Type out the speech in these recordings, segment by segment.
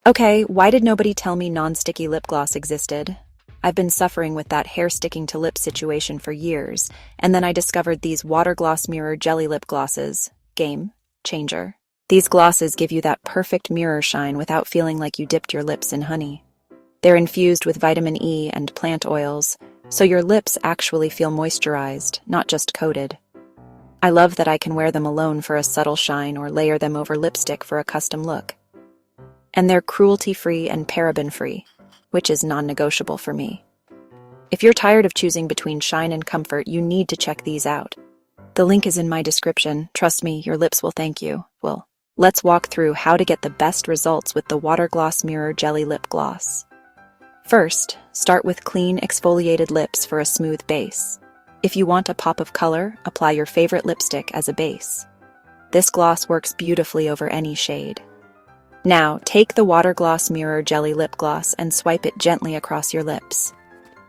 Okay, why did nobody tell me non-sticky lip gloss existed? I've been suffering with that hair sticking to lip situation for years, and then I discovered these water gloss mirror jelly lip glosses. Game changer. These glosses give you that perfect mirror shine without feeling like you dipped your lips in honey. They're infused with vitamin E and plant oils, so your lips actually feel moisturized, not just coated. I love that I can wear them alone for a subtle shine or layer them over lipstick for a custom look. And they're cruelty-free and paraben-free, which is non-negotiable for me. If you're tired of choosing between shine and comfort, you need to check these out. The link is in my description. Trust me, your lips will thank you. Well, let's walk through how to get the best results with the Water Gloss Mirror Jelly Lip Gloss. First, start with clean, exfoliated lips for a smooth base. If you want a pop of color, apply your favorite lipstick as a base. This gloss works beautifully over any shade. Now, take the Water Gloss Mirror Jelly Lip Gloss and swipe it gently across your lips.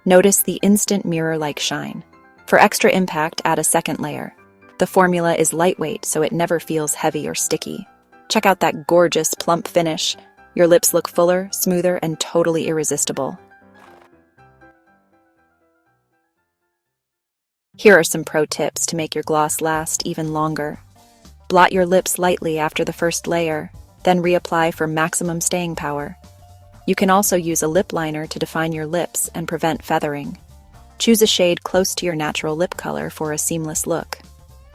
Notice the instant mirror-like shine. For extra impact, add a second layer. The formula is lightweight, so it never feels heavy or sticky. Check out that gorgeous, plump finish. Your lips look fuller, smoother, and totally irresistible. Here are some pro tips to make your gloss last even longer. Blot your lips lightly after the first layer, then reapply for maximum staying power. You can also use a lip liner to define your lips and prevent feathering. Choose a shade close to your natural lip color for a seamless look.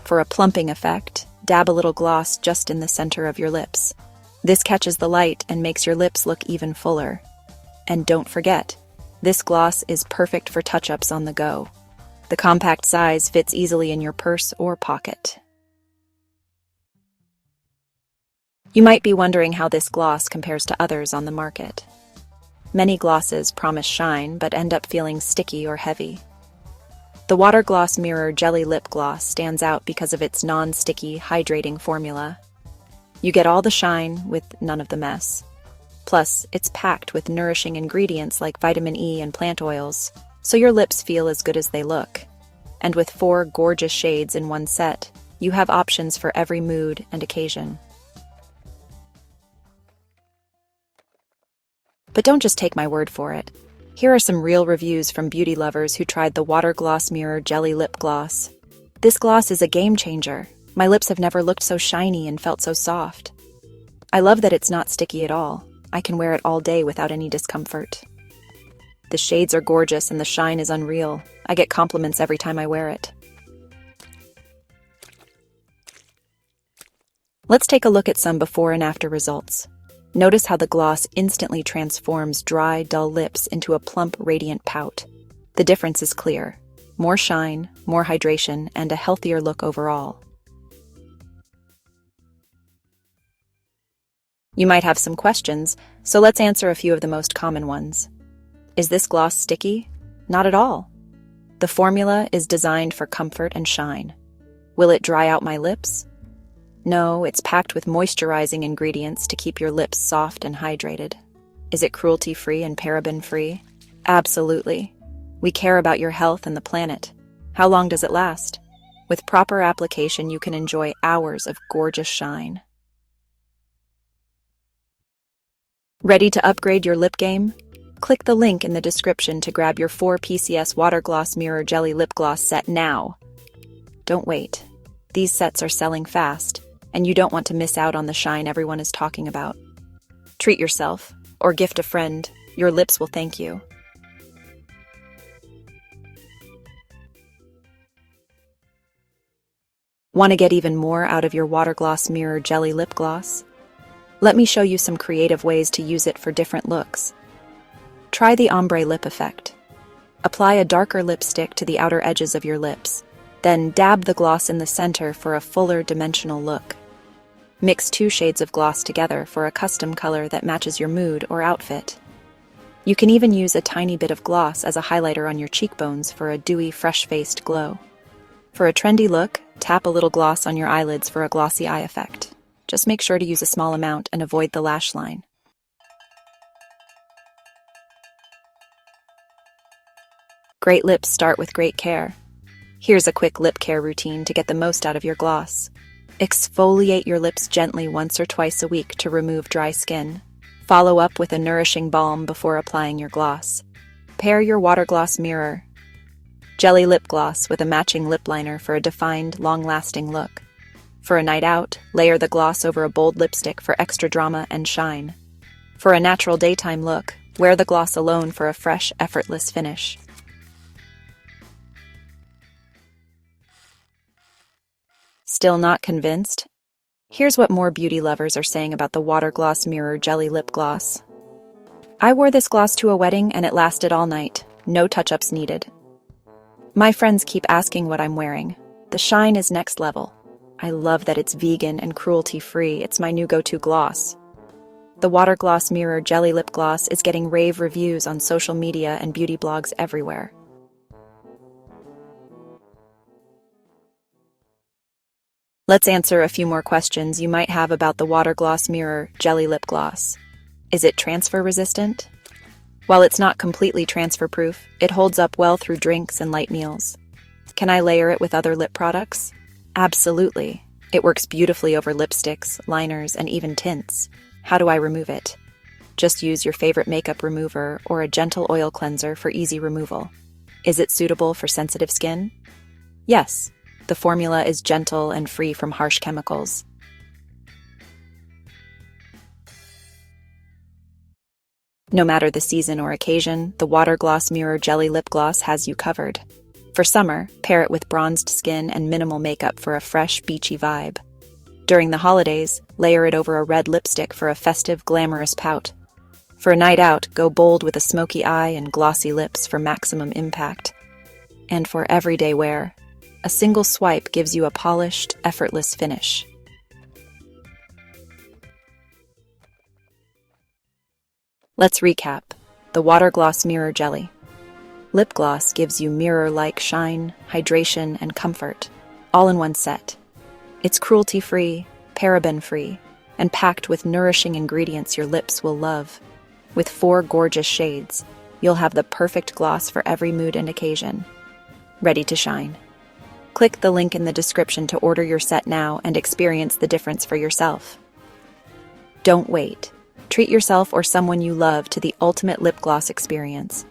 For a plumping effect, dab a little gloss just in the center of your lips. This catches the light and makes your lips look even fuller. And don't forget, this gloss is perfect for touch-ups on the go. The compact size fits easily in your purse or pocket. You might be wondering how this gloss compares to others on the market. Many glosses promise shine but end up feeling sticky or heavy. The Water Gloss Mirror Jelly Lip Gloss stands out because of its non-sticky, hydrating formula. You get all the shine with none of the mess. Plus, it's packed with nourishing ingredients like vitamin E and plant oils, so your lips feel as good as they look. And with 4 gorgeous shades in one set, you have options for every mood and occasion. But don't just take my word for it. Here are some real reviews from beauty lovers who tried the Water Gloss Mirror Jelly Lip Gloss. This gloss is a game changer. My lips have never looked so shiny and felt so soft. I love that it's not sticky at all. I can wear it all day without any discomfort. The shades are gorgeous and the shine is unreal. I get compliments every time I wear it. Let's take a look at some before and after results. Notice how the gloss instantly transforms dry, dull lips into a plump, radiant pout. The difference is clear. More shine, more hydration, and a healthier look overall. You might have some questions, so let's answer a few of the most common ones. Is this gloss sticky? Not at all. The formula is designed for comfort and shine. Will it dry out my lips? No, it's packed with moisturizing ingredients to keep your lips soft and hydrated. Is it cruelty-free and paraben-free? Absolutely. We care about your health and the planet. How long does it last? With proper application, you can enjoy hours of gorgeous shine. Ready to upgrade your lip game? Click the link in the description to grab your 4 PCS Water Gloss Mirror Jelly Lip Gloss set now. Don't wait. These sets are selling fast, and you don't want to miss out on the shine everyone is talking about. Treat yourself, or gift a friend. Your lips will thank you. Want to get even more out of your Water Gloss Mirror Jelly Lip Gloss? Let me show you some creative ways to use it for different looks. Try the ombre lip effect. Apply a darker lipstick to the outer edges of your lips, then dab the gloss in the center for a fuller dimensional look. Mix 2 shades of gloss together for a custom color that matches your mood or outfit. You can even use a tiny bit of gloss as a highlighter on your cheekbones for a dewy, fresh-faced glow. For a trendy look, tap a little gloss on your eyelids for a glossy eye effect. Just make sure to use a small amount and avoid the lash line. Great lips start with great care. Here's a quick lip care routine to get the most out of your gloss. Exfoliate your lips gently once or twice a week to remove dry skin. Follow up with a nourishing balm before applying your gloss. Pair your water gloss mirror jelly lip gloss with a matching lip liner for a defined, long-lasting look. For a night out, layer the gloss over a bold lipstick for extra drama and shine. For a natural daytime look, wear the gloss alone for a fresh, effortless finish. Still not convinced? Here's what more beauty lovers are saying about the Water Gloss Mirror Jelly Lip Gloss. I wore this gloss to a wedding and it lasted all night. No touch-ups needed. My friends keep asking what I'm wearing. The shine is next level. I love that it's vegan and cruelty-free. It's my new go-to gloss. The Water Gloss Mirror Jelly Lip Gloss is getting rave reviews on social media and beauty blogs everywhere. Let's answer a few more questions you might have about the Water Gloss Mirror Jelly Lip Gloss. Is it transfer resistant? While it's not completely transfer-proof, it holds up well through drinks and light meals. Can I layer it with other lip products? Absolutely. It works beautifully over lipsticks, liners, and even tints. How do I remove it? Just use your favorite makeup remover or a gentle oil cleanser for easy removal. Is it suitable for sensitive skin? Yes. The formula is gentle and free from harsh chemicals. No matter the season or occasion, the Water Gloss Mirror Jelly Lip Gloss has you covered. For summer, pair it with bronzed skin and minimal makeup for a fresh, beachy vibe. During the holidays, layer it over a red lipstick for a festive, glamorous pout. For a night out, go bold with a smoky eye and glossy lips for maximum impact. And for everyday wear, a single swipe gives you a polished, effortless finish. Let's recap. The Water Gloss Mirror Jelly Lip Gloss gives you mirror-like shine, hydration, and comfort, all in one set. It's cruelty-free, paraben-free, and packed with nourishing ingredients your lips will love. With 4 gorgeous shades, you'll have the perfect gloss for every mood and occasion. Ready to shine. Click the link in the description to order your set now and experience the difference for yourself. Don't wait. Treat yourself or someone you love to the ultimate lip gloss experience.